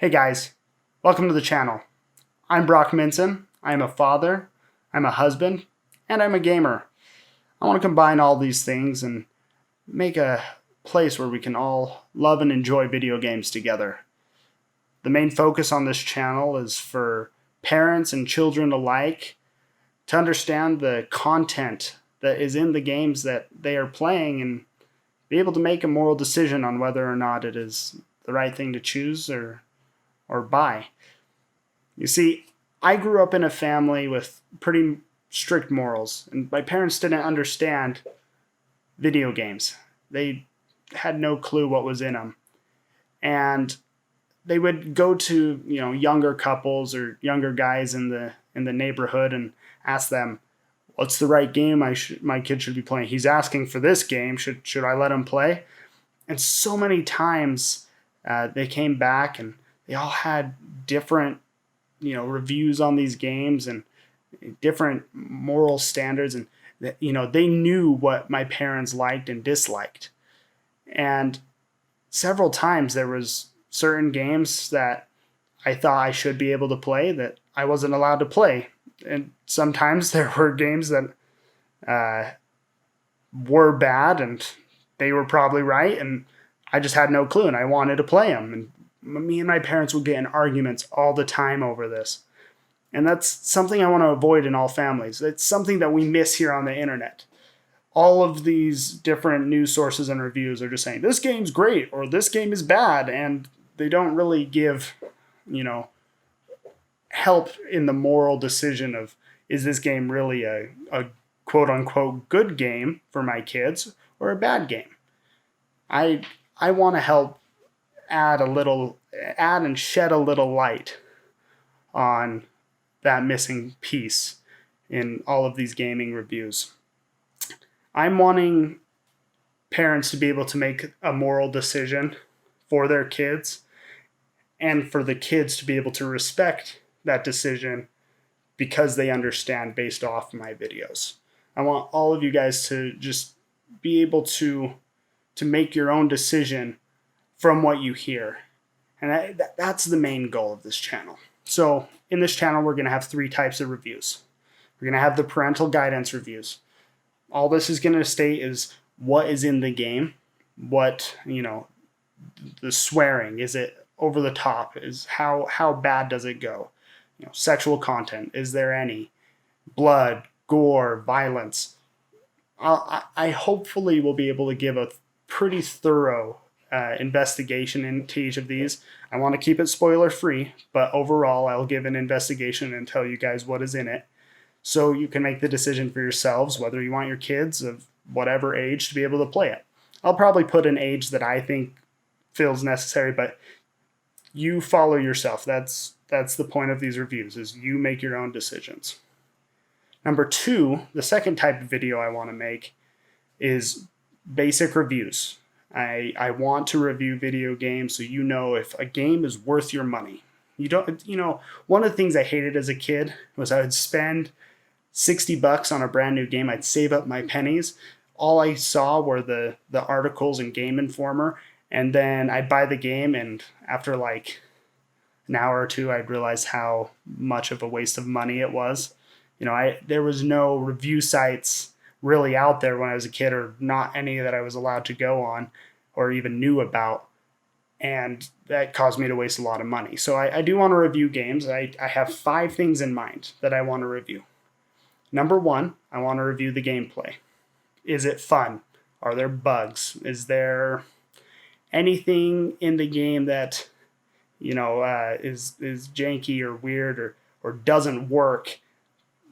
Hey guys, welcome to the channel. I'm Brock Minson. I'm a father, I'm a husband, and I'm a gamer. I want to combine all these things and make a place where we can all love and enjoy video games together. The main focus on this channel is for parents and children alike to understand the content that is in the games that they are playing and be able to make a moral decision on whether or not it is the right thing to choose or buy. You see, I grew up in a family with pretty strict morals, and my parents didn't understand video games. They had no clue what was in them. And they would go to, younger couples or younger guys in the neighborhood and ask them, "What's the right game my kid should be playing? He's asking for this game. Should I let him play?" And so many times they came back and they all had different, reviews on these games and different moral standards, and they knew what my parents liked and disliked. And several times there was certain games that I thought I should be able to play that I wasn't allowed to play, and sometimes there were games that were bad and they were probably right, and I just had no clue and I wanted to play them. And me and my parents would get in arguments all the time over this. And that's something I want to avoid in all families. It's something that we miss here on the internet. All of these different news sources and reviews are just saying, this game's great or this game is bad. And they don't really give, help in the moral decision of, is this game really a quote unquote good game for my kids or a bad game? I want to help add and shed a little light on that missing piece in all of these gaming reviews. I'm wanting parents to be able to make a moral decision for their kids and for the kids to be able to respect that decision because they understand based off my videos. I want all of you guys to just be able to make your own decision from what you hear. And that's the main goal of this channel. So in this channel, we're going to have 3 types of reviews. We're going to have the parental guidance reviews. All this is going to state is what is in the game, what, the swearing, is it over the top, is how bad does it go? Sexual content, is there any? Blood, gore, violence. I hopefully will be able to give a pretty thorough investigation into each of these. I want to keep it spoiler free, but overall I'll give an investigation and tell you guys what is in it, so you can make the decision for yourselves whether you want your kids of whatever age to be able to play it. I'll probably put an age that I think feels necessary, but you follow yourself. That's the point of these reviews, is you make your own decisions. Number 2, the second type of video I want to make is basic reviews. I want to review video games so you know if a game is worth your money. One of the things I hated as a kid was I would spend $60 on a brand new game. I'd save up my pennies. All I saw were the articles in Game Informer, and then I'd buy the game, and after like an hour or two, I'd realize how much of a waste of money it was. There was no review sites really out there when I was a kid, or not any that I was allowed to go on or even knew about. And that caused me to waste a lot of money. So I do want to review games. I have 5 things in mind that I want to review. Number 1, I want to review the gameplay. Is it fun? Are there bugs? Is there anything in the game that, is janky or weird or doesn't work?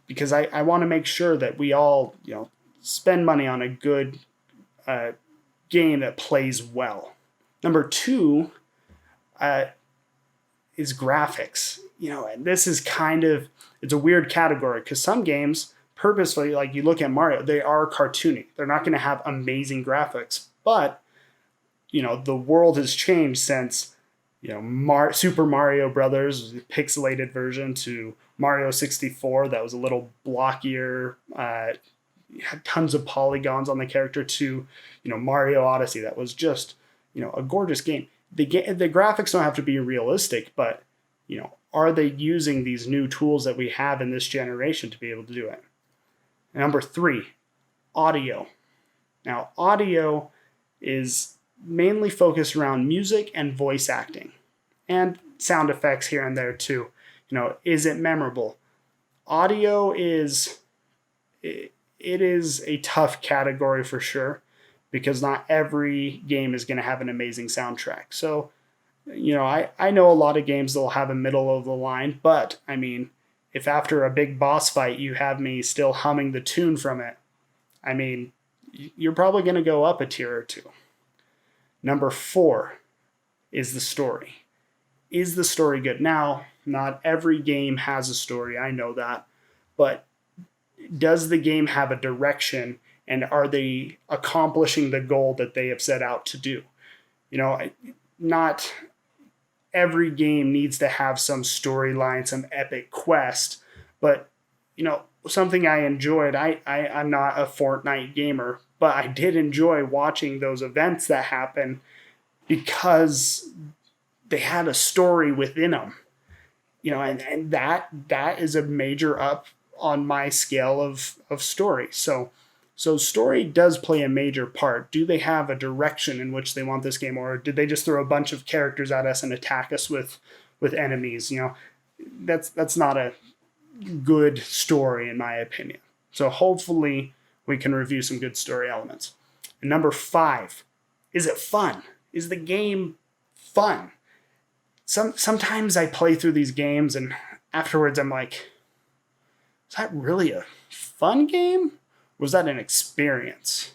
Because I want to make sure that we all, spend money on a good game that plays well. Number 2 is graphics. And this is it's a weird category because some games purposefully, like you look at Mario, they are cartoony. They're not going to have amazing graphics, but the world has changed since Super Mario Brothers, the pixelated version, to Mario 64 that was a little blockier, had tons of polygons on the character, to Mario Odyssey that was just a gorgeous game. the graphics don't have to be realistic, but are they using these new tools that we have in this generation to be able to do it? Number 3, audio. Now, audio is mainly focused around music and voice acting, and sound effects here and there too. Is it memorable? Audio it is a tough category for sure, because not every game is going to have an amazing soundtrack. So, I know a lot of games that will have a middle of the line, but I mean, if after a big boss fight you have me still humming the tune from it, I mean, you're probably going to go up a tier or two. Number 4 is the story. Is the story good? Now, not every game has a story, I know that, but does the game have a direction, and are they accomplishing the goal that they have set out to do? Not every game needs to have some storyline, some epic quest, but something I enjoyed. I'm not a Fortnite gamer, but I did enjoy watching those events that happen because they had a story within them. And that is a major up on my scale of story. So story does play a major part. Do they have a direction in which they want this game, or did they just throw a bunch of characters at us and attack us with enemies? That's not a good story in my opinion. So hopefully we can review some good story elements. And number 5, is it fun? Is the game fun? Sometimes I play through these games and afterwards I'm like, is that really a fun game? Was that an experience?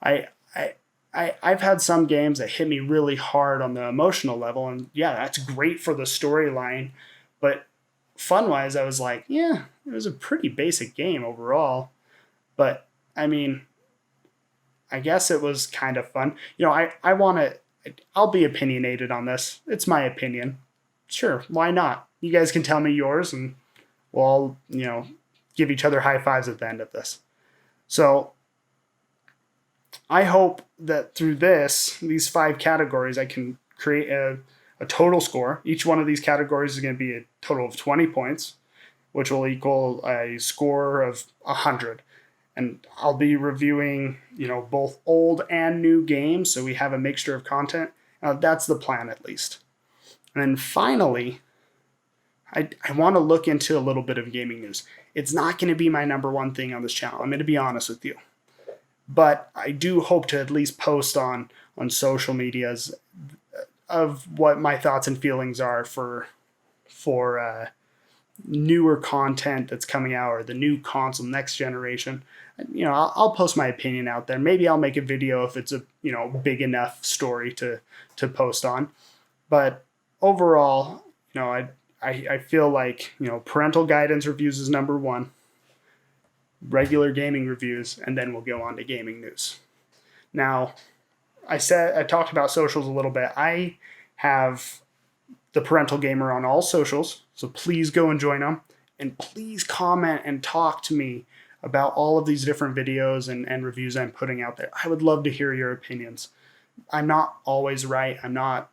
I've had some games that hit me really hard on the emotional level, and yeah, that's great for the storyline, but fun-wise, I was like, yeah, it was a pretty basic game overall. But I mean, I guess it was kind of fun. I'll be opinionated on this. It's my opinion. Sure, why not? You guys can tell me yours, and we'll all, give each other high fives at the end of this. So I hope that through these 5 categories, I can create a total score. Each one of these categories is going to be a total of 20 points, which will equal a score of 100. And I'll be reviewing, both old and new games, so we have a mixture of content. That's the plan, at least. And then finally, I want to look into a little bit of gaming news. It's not going to be my number one thing on this channel. I'm going to be honest with you. But I do hope to at least post on social medias of what my thoughts and feelings are for newer content that's coming out, or the new console, next generation. I'll post my opinion out there. Maybe I'll make a video if it's a big enough story to post on. But overall, I feel like parental guidance reviews is number 1, regular gaming reviews, and then we'll go on to gaming news. Now, I talked about socials a little bit. I have the Parental Gamer on all socials, so please go and join them, and please comment and talk to me about all of these different videos and reviews I'm putting out there. I would love to hear your opinions. I'm not always right. I'm not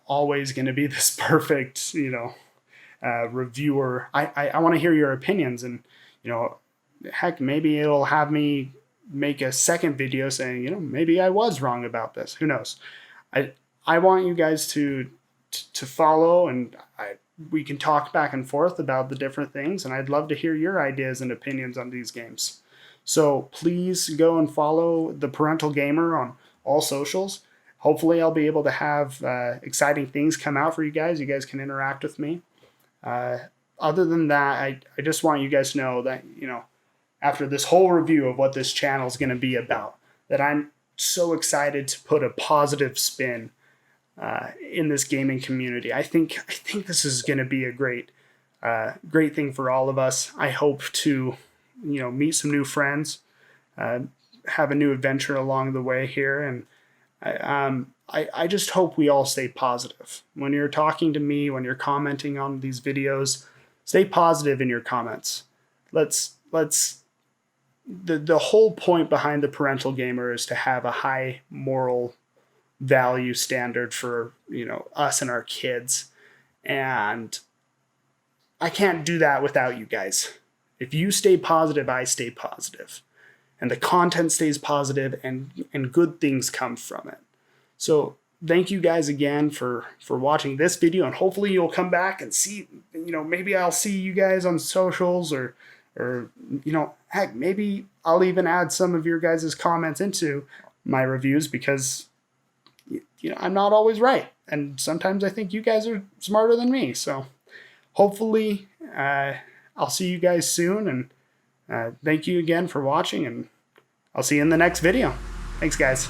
always going to be this perfect reviewer. I want to hear your opinions, and heck, maybe it'll have me make a second video saying maybe I was wrong about this. Who knows? I want you guys to follow, and we can talk back and forth about the different things, and I'd love to hear your ideas and opinions on these games. So please go and follow the Parental Gamer on all socials. Hopefully I'll be able to have exciting things come out for you guys. You guys can interact with me. Other than that, I just want you guys to know that, after this whole review of what this channel is going to be about, that I'm so excited to put a positive spin in this gaming community. I think this is going to be a great thing for all of us. I hope to, meet some new friends, have a new adventure along the way here, and I just hope we all stay positive. When you're talking to me, when you're commenting on these videos, stay positive in your comments. The whole point behind the Parental Gamer is to have a high moral value standard for, us and our kids. And I can't do that without you guys. If you stay positive, I stay positive. And the content stays positive, and good things come from it. So thank you guys again for watching this video, and hopefully you'll come back and see, maybe I'll see you guys on socials, or heck, maybe I'll even add some of your guys' comments into my reviews, because I'm not always right, and sometimes I think you guys are smarter than me. So hopefully I'll see you guys soon, and thank you again for watching, and I'll see you in the next video. Thanks, guys.